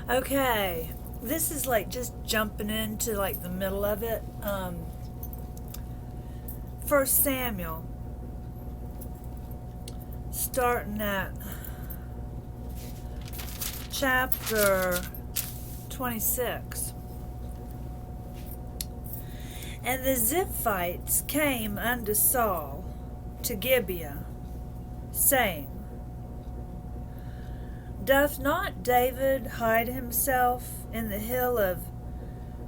Okay, this is like just jumping into like the middle of it. First Samuel, starting at chapter 26. And the Ziphites came unto Saul to Gibeah, saying, Doth not David hide himself in the hill of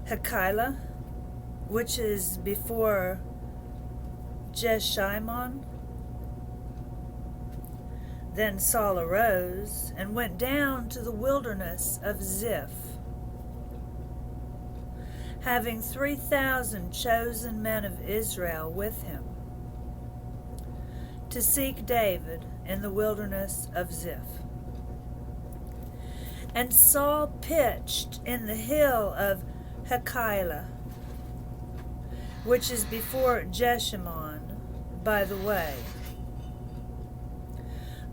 Hachilah, which is before Jeshimon? Then Saul arose and went down to the wilderness of Ziph, having 3,000 chosen men of Israel with him, to seek David in the wilderness of Ziph. And Saul pitched in the hill of Hachilah, which is before Jeshimon by the way.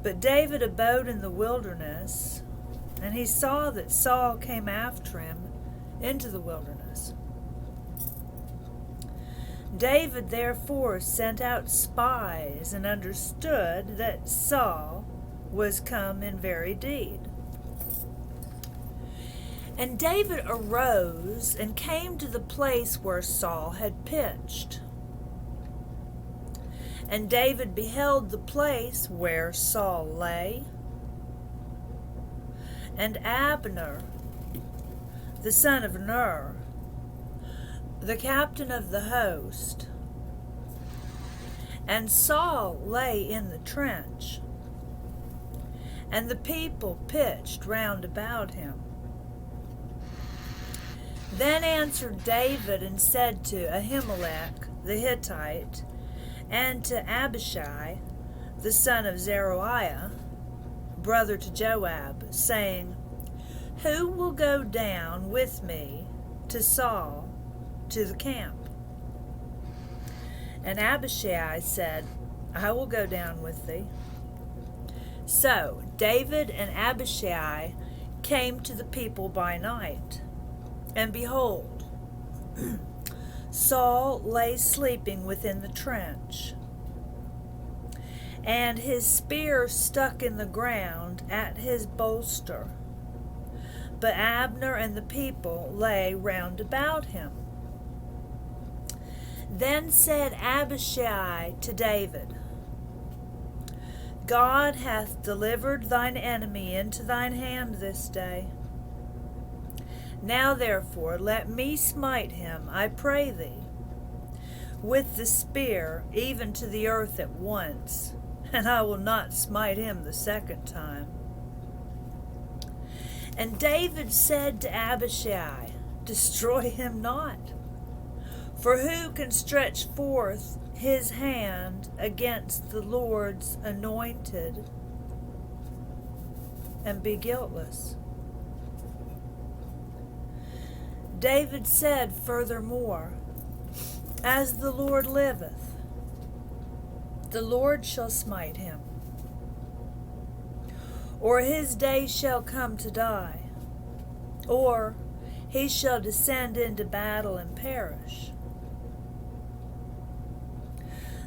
But David abode in the wilderness, and he saw that Saul came after him into the wilderness. David therefore sent out spies and understood that Saul was come in very deed. And David arose and came to the place where Saul had pitched. And David beheld the place where Saul lay. And Abner, the son of Ner, the captain of the host, and Saul lay in the trench, and the people pitched round about him. Then answered David and said to Ahimelech the Hittite, and to Abishai the son of Zeruiah, brother to Joab, saying, Who will go down with me to Saul to the camp? And Abishai said, I will go down with thee. So David and Abishai came to the people by night, and behold, Saul lay sleeping within the trench, and his spear stuck in the ground at his bolster. But Abner and the people lay round about him. Then said Abishai to David, God hath delivered thine enemy into thine hand this day. Now therefore let me smite him, I pray thee, with the spear even to the earth at once, and I will not smite him the second time. And David said to Abishai, Destroy him not, for who can stretch forth his hand against the Lord's anointed and be guiltless? David said furthermore, As the Lord liveth, the Lord shall smite him, or his day shall come to die, or he shall descend into battle and perish.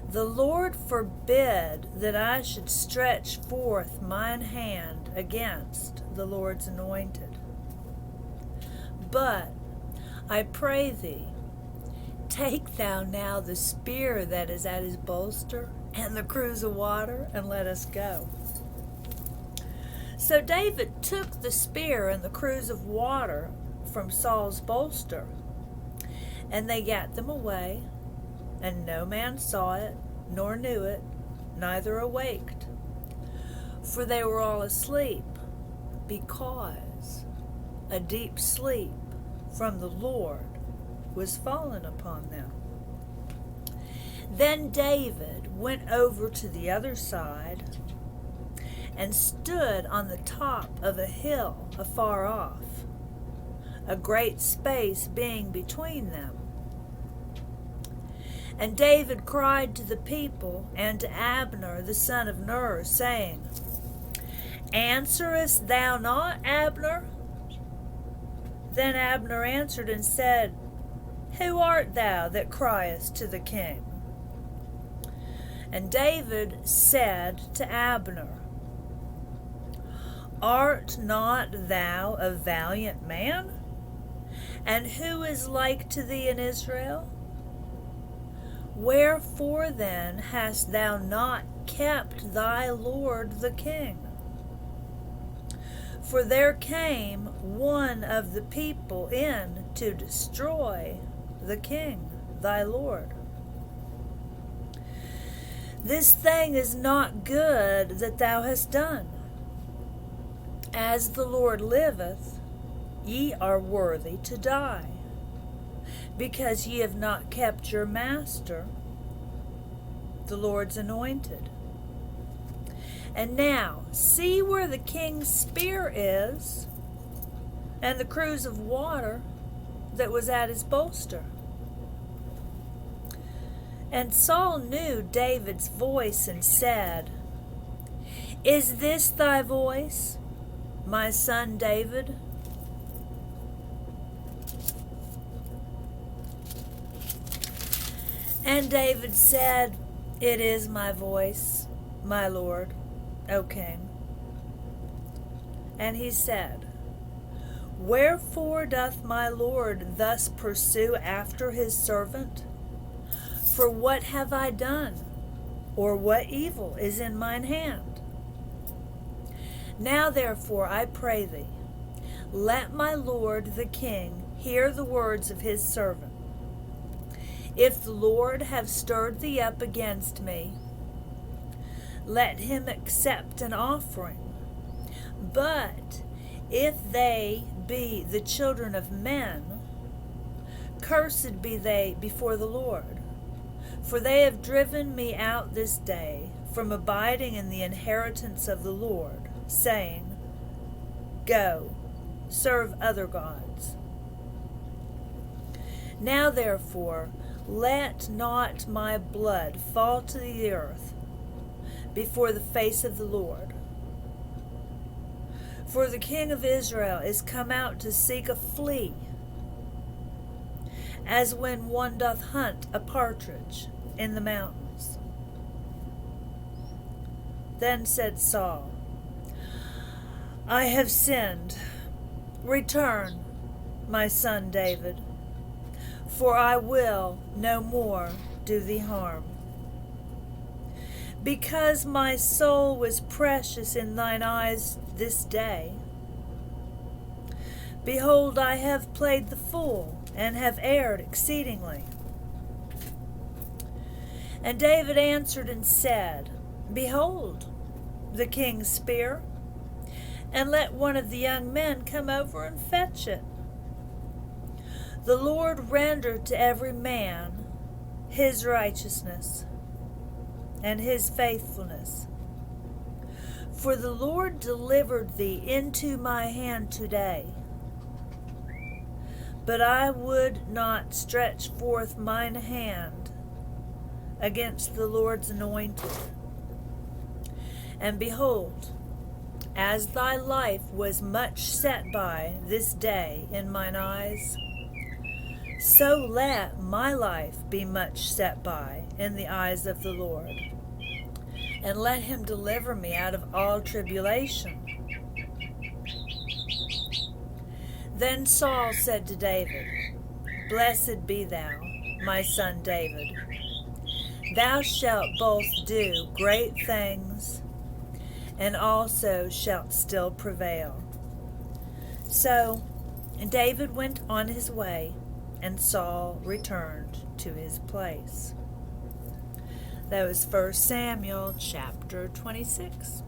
The Lord forbid that I should stretch forth mine hand against the Lord's anointed. But I pray thee, take thou now the spear that is at his bolster and the cruse of water, and let us go. So David took the spear and the cruse of water from Saul's bolster, and they gat them away, and no man saw it, nor knew it, neither awaked, for they were all asleep, because a deep sleep from the Lord was fallen upon them. Then David went over to the other side and stood on the top of a hill afar off, a great space being between them. And David cried to the people and to Abner the son of Ner, saying, Answerest thou not, Abner? Then Abner answered and said, Who art thou that criest to the king? And David said to Abner, Art not thou a valiant man? And who is like to thee in Israel? Wherefore then hast thou not kept thy lord the king? For there came one of the people in to destroy the king, thy lord. This thing is not good that thou hast done. As the Lord liveth, ye are worthy to die, because ye have not kept your master, the Lord's anointed. And now, see where the king's spear is, and the cruse of water that was at his bolster. And Saul knew David's voice and said, Is this thy voice, my son David? And David said, It is my voice, my lord, O king. And he said, Wherefore doth my lord thus pursue after his servant? For what have I done, or what evil is in mine hand? Now therefore, I pray thee, let my lord the king hear the words of his servant. If the Lord have stirred thee up against me, let him accept an offering. But if they be the children of men, cursed be they before the Lord. For they have driven me out this day from abiding in the inheritance of the Lord, saying, Go, serve other gods. Now therefore, let not my blood fall to the earth before the face of the Lord. For the king of Israel is come out to seek a flea, as when one doth hunt a partridge in the mountains. Then said Saul, I have sinned. Return, my son David, for I will no more do thee harm. Because my soul was precious in thine eyes this day. Behold, I have played the fool, and have erred exceedingly. And David answered and said, Behold, the king's spear, and let one of the young men come over and fetch it. The Lord render to every man his righteousness and his faithfulness. For the Lord delivered thee into my hand today. But I would not stretch forth mine hand against the Lord's anointed. And behold, as thy life was much set by this day in mine eyes, so let my life be much set by in the eyes of the Lord, and let him deliver me out of all tribulation. Then Saul said to David, Blessed be thou, my son David. Thou shalt both do great things, and also shalt still prevail. So David went on his way, and Saul returned to his place. That was 1 Samuel chapter 26.